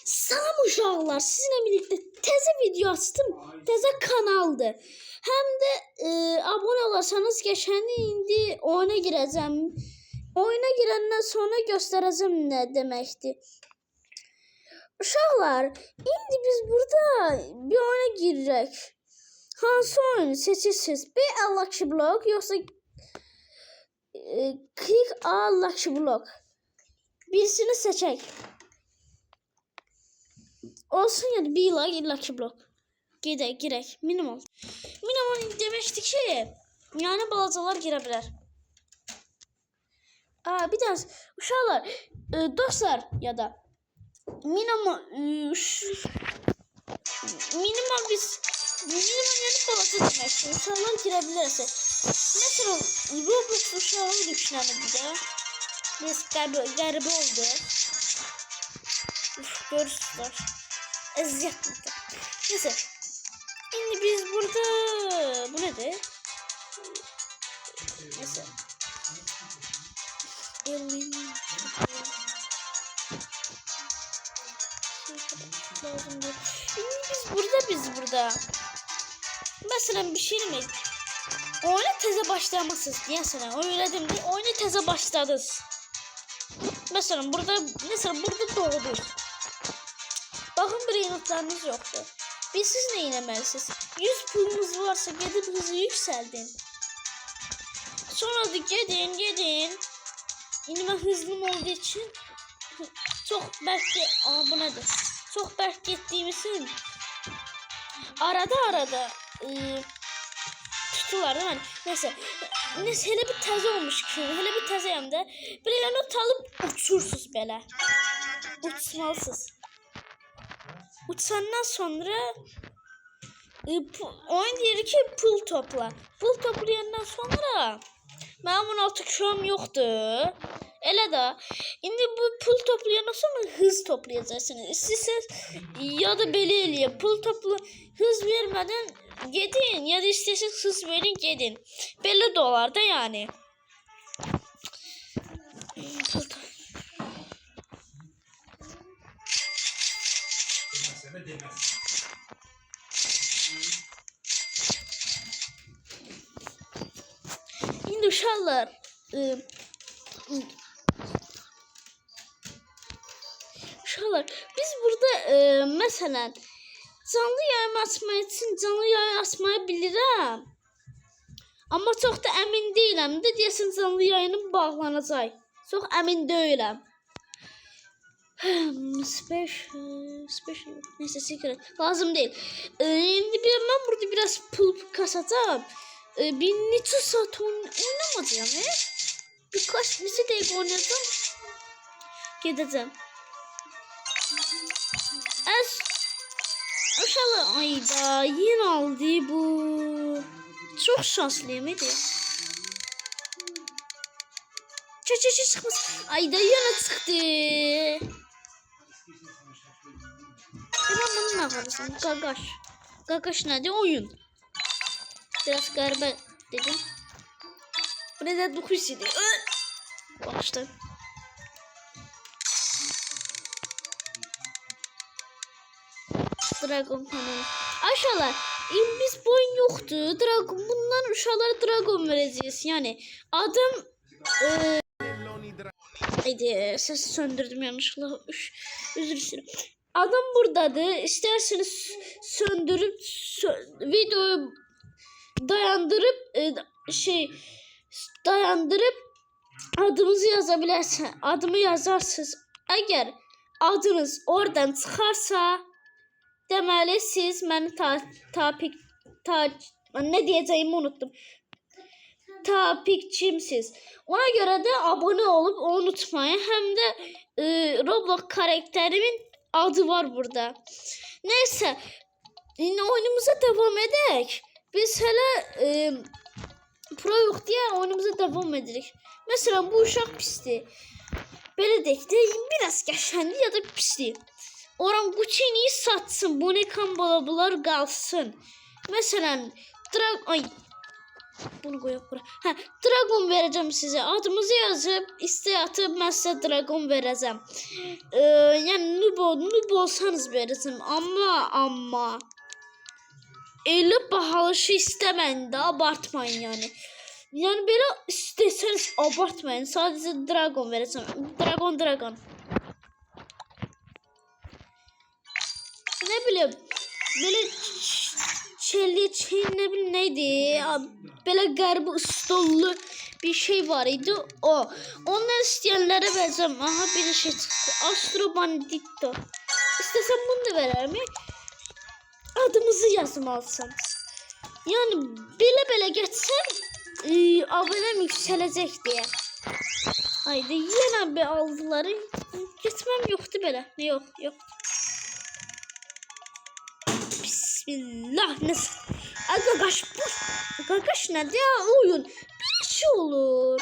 Salam uşaqlar, sizinlə birlikdə təzə video açdım, təzə kanaldır. Həm də abunə olarsanız qəşəng indi oyuna girəcəm. Oyuna girəndən sonra göstərəcəm nə deməkdir. Uşaqlar, indi biz burada bir oyuna girək. Hansı oyunu seçirsiniz? B Lucky Block yoxsa Click A Lucky Block? Birisini seçək. Olsun ya da bir Lucky Block. Girək. Minimal. Minimal deməkdir ki, yani balacalar girə bilər. Bir daha uşaqlar, dostlar ya da minimal yani balaca deməkdir. Uşaqlar girə bilərsə. Mesela Roblox uşağı düşünəlim bir də. Biz qəribə oldu. Görürsünüz. Əziyyət burada. Neyse. Şimdi biz burada... Bu nedir? Neyse. Şimdi biz burada. Mesela bir şey mi? Oyuna teze başlayamazsınız diye sana. Öyle değil. Oyuna teze başladınız. Mesela burada doğdunuz. Bakın bir yanıtlarınız yoktu. Biz siz ne inemelisiniz? 100 pulunuz varsa gidip hızı yükseldin. Sonra da gedin. İnme hızlım olduğu için çok belki bu nedir? Çok belki gittiğimizin arada tutular değil mi? Neyse hele bir teze olmuş ki, hele bir tezeyəm də bir yanıt alıp uçursunuz belə. Uçmalısınız. Uçandan sonra oyun deyir ki pul topla. Pul toplayandan sonra benim bunun altı küşəm yoxdur. Elə də indi bu pul toplayandan sonra hız toplayacaksınız. İstəsəz ya da belə eləyin. Pul topla hız vermədən gedin ya da istəsəz hız verin gedin. Belə də olar da yani. Şimdi uşaqlar biz burada mesela canlı yayın açmak için canlı yayın açmayı bilirəm. Amma çox da əmin deyiləm də deyəsən canlı yayının bağlanacaq. Çox əmin deyiləm. Special neyse secret lazım değil. Şimdi ben burada biraz pul kasacağım. Bir neçə saat oynamayacağım. Birkaç neçə dəqiqə oynayacağım. Gedəcəm. Uşaqlar ayda yine aldı bu. Çok şanslıyım idi. Çıkmaz. Ayda yine çıktı. Bunun ne karısın? Gagaş. Gagaş nedir? Oyun. Biraz qəribə dedim. Bu ne de 9 idi. Başladım. Dragon kanalı. Aşağılar. Biz boyun yoktu. Dragon bundan uşaqlara dragon vereceğiz. Yani adam haydi sesi söndürdüm yanlışlıkla. Özür dilerim. Adam buradadır. İsterseniz söndürüp videoyu dayandırıp adımızı yazabilirsiniz. Adımı yazarsınız. Eğer adınız oradan çıkarsa deməli siz məni ne diyeceğimi unuttum. Tapikçimsiz. Ona göre de abone olup unutmayın. Hem de Roblox karakterimin adı var burada. Neyse. Yine oyunumuza devam edək. Biz hele pro yok diye oyunumuza devam edirik. Mesela bu uşaq pisdir. Belə deyək də biraz qəşəngdir ya da pisdir. Oranguçini satsın, Bonikan balabalar kalsın. Mesela Bunu koyup bura. Ha, dragon vereceğim size. Adımızı yazıp isteğe atıp ben size dragon vereceğim. Yani noob olsanız vereceğim. Ama elə bahalı şey istemeyin de abartmayın yani. Yani belə isteseniz abartmayın. Sadece dragon vereceğim. Dragon. Ne bileyim. Böyle ne bileyim neydi. Böyle garip stollu bir şey var idi. Onlar isteyenlere vereceğim. Aha bir şey çıktı. Astro Bandito. İstesem bunu da verer mi? Adımızı yazmalısınız. Yani belə geçsem abonem yükselecek diye. Haydi yine bir aldılar. Geçmem yoktu belə. Yok. Bismillah. Gagaş nədir ya oyun? Bir şey olur.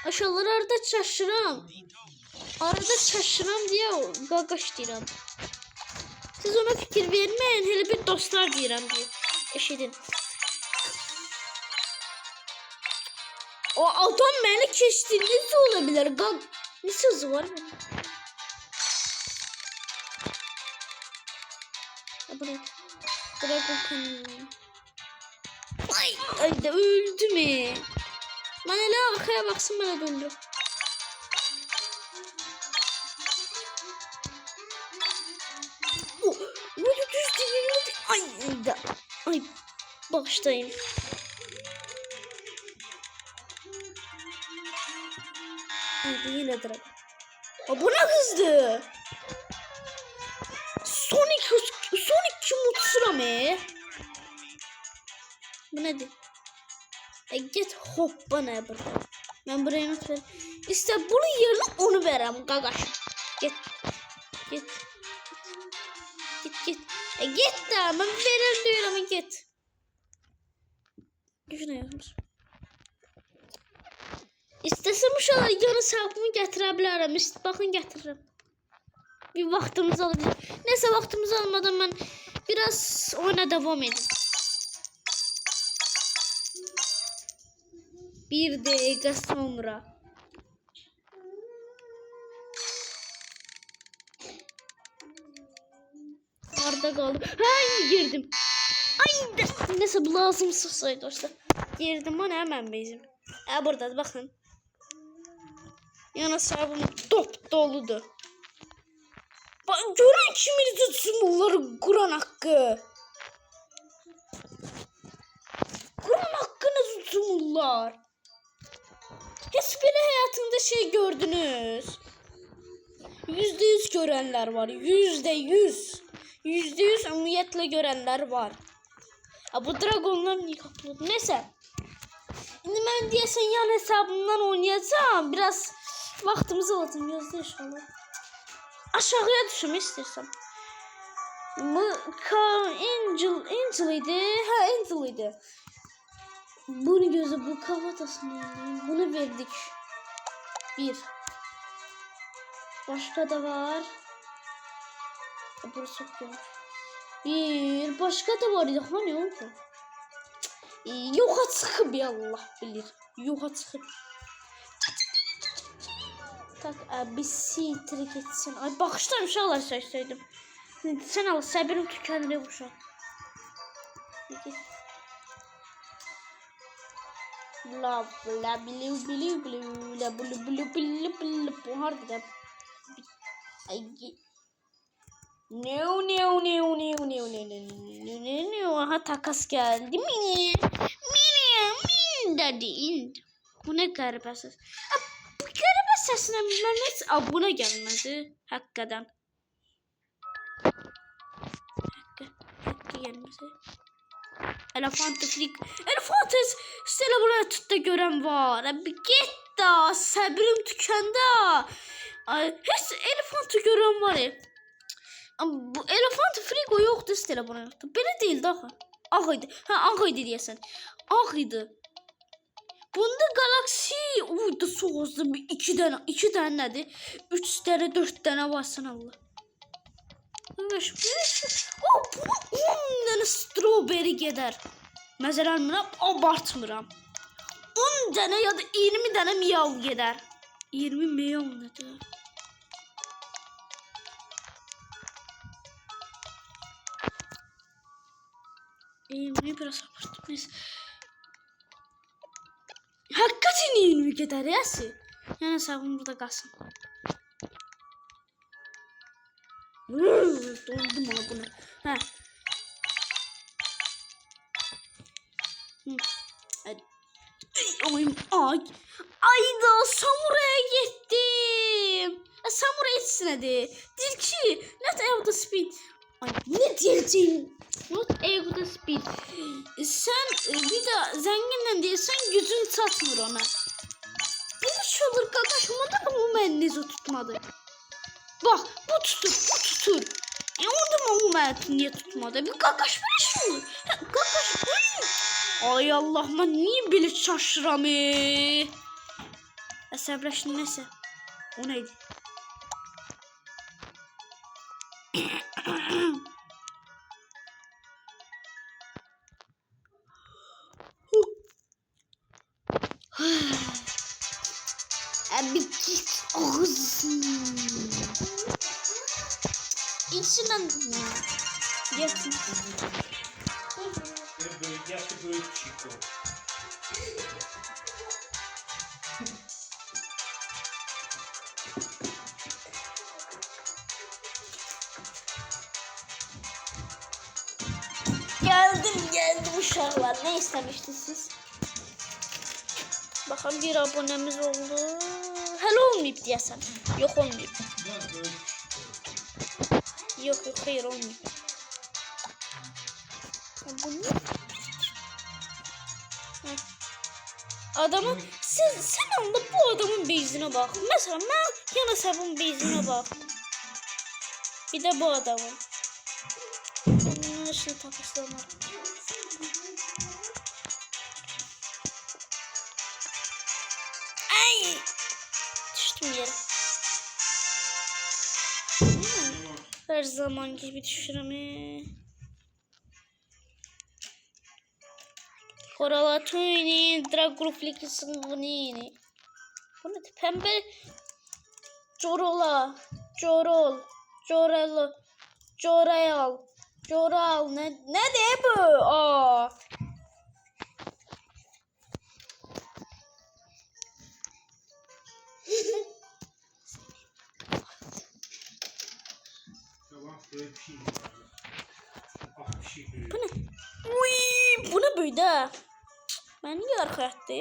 Aşağılar arada çaşıram. Diye gagaş deyirəm. Siz ona fikir vermeyin. Hele bir dostlar deyirəm diye. Eşidin. O adam beni keçti. Necə olabilir? Ne sözü var mı? Dragon kanını. Ay da öldü mü? Ben hele arkaya baksın bana döndü. Düz değil. Ay bağışlayın. Haydi yine dragon. Bu ne kızdı? Sonic kim uçsura mı? Bu nedir? Git hoppa ne burada? Ben buraya not vereyim. İşte bunun yerine onu vereyim gagaş. Git. Git de ben veririm diyorum git. Şuna yazmış. İstesem uşaqlar yana sahibimi gətirə bakın getiririm. Bir vaktimiz alacak. Neyse vaktimiz almadan ben biraz oyuna devam edeyim. Bir dakika sonra. Arda kaldım. Ay girdim. Ay neyse bu lazımsız dostlar. Girdim bana hemen bizim. Burada bakın. Yana sahibim top doludur. Görün kimi tutsun bunları Kur'an hakkı. Kur'an hakkını tutsun bunlar. Hiç bile hayatında şey gördünüz. %100 görenler var. %100. %100 ümiyetle görenler var. Bu dragonlar niye kapıldı? Neyse. Şimdi ben diyesen yan hesabımdan oynayacağım. Biraz vaktimizi alacağım. Yazdı inşallah. Aşağıya düşüm istiyorsan. Bu Angel idi. Ha Angel idi. Bunu gözü bu kafatasını. Bunu verdik. Bir. Başka da var. Burası çok güzel. Bir. Başka da var idi. Hani oldu? Yoxa çıxıb ya Allah bilir. Yoxa çıxıb. Tak abisi trik etsin. Ay baxışlar uşaqlar söyleydim. Sen al səbirim tükənir uşaq. La la bilu la bulu harda. Ay no aha takas geldi mi dedi. Bu ne garip ses. Bu garip sesine hiç abone gelmedi hakikaten. Hakka gelmedi. Elefantes stela buraya tut da gören var. Bir git da sabırım tükendi. Hiç elefantı gören var ya. Bu elefant frigo yoktu stela buna yoktu. Böyle değil daha. Ağıydı. Ha ağıydı diyesen. Ağıydı. Bunda galaksi uydu soğuzdu. İki tane nedir? 3 tane 4 tane varsın Allah. Buna 10 tane strawberry gider. Mesela ben abartmıram. 10 tane ya da 20 tane miyav gider. 20 miyav nedir? Biraz abarttım. Neyse. Hakikaten 20 gider ya. Yani hesabım burada kalsın. Doldum ha bunu. Ha. Ay da samuraya gittim. Samuray etsin hadi. Dil ki not able to speed. Ay ne diyeceğim? Not able to speed. Sen bir de zenginle değilsen gücün satmır ona. Bu şey olur kaklaşmadı ama mühendisi tutmadı. Bak bu tutur. Orada mı niye tutmadı? Bir kaklaşma şey olur. Kaklaşma. Ay Allah'ıma niye böyle şaşıramı? Əsəbləşin neyse. O neydi? Abi git ağzın. İçinden yakın. Yaşlı büyük Chico. Geldim uşaqlar. Ne istemiştiniz siz? Bakalım bir abonemiz oldu. Hele olmayıp diyesen. Yok olmayıp. Yok hayır olmayıp. Bu ne? Adamın sen anda bu adamın bezine bak. Mesela ben yan hesabın bezine bak. Bir de bu adamın. Şimdi takışlanır. Ay! Düştüm yere. Her zaman gibi düşürüm. Koralatuni, Dragufliki Sınavini. Bu ne? Pembe Corola, Corol, Corel, Corayal, Coral ne de bu? Aa. Bu ne? Uy, bu ne böyle? Ben niye arkadaştı?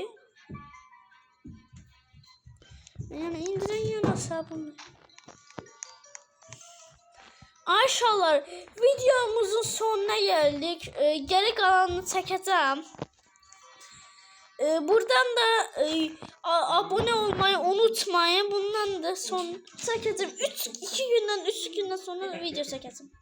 Yani indirin yan hesabımı. Aşağılar videomuzun sonuna geldik. Geri kalanını çekeceğim. Buradan da abone olmayı unutmayın. Bundan da son çekeceğim. 3 günden sonra video çekeceğim.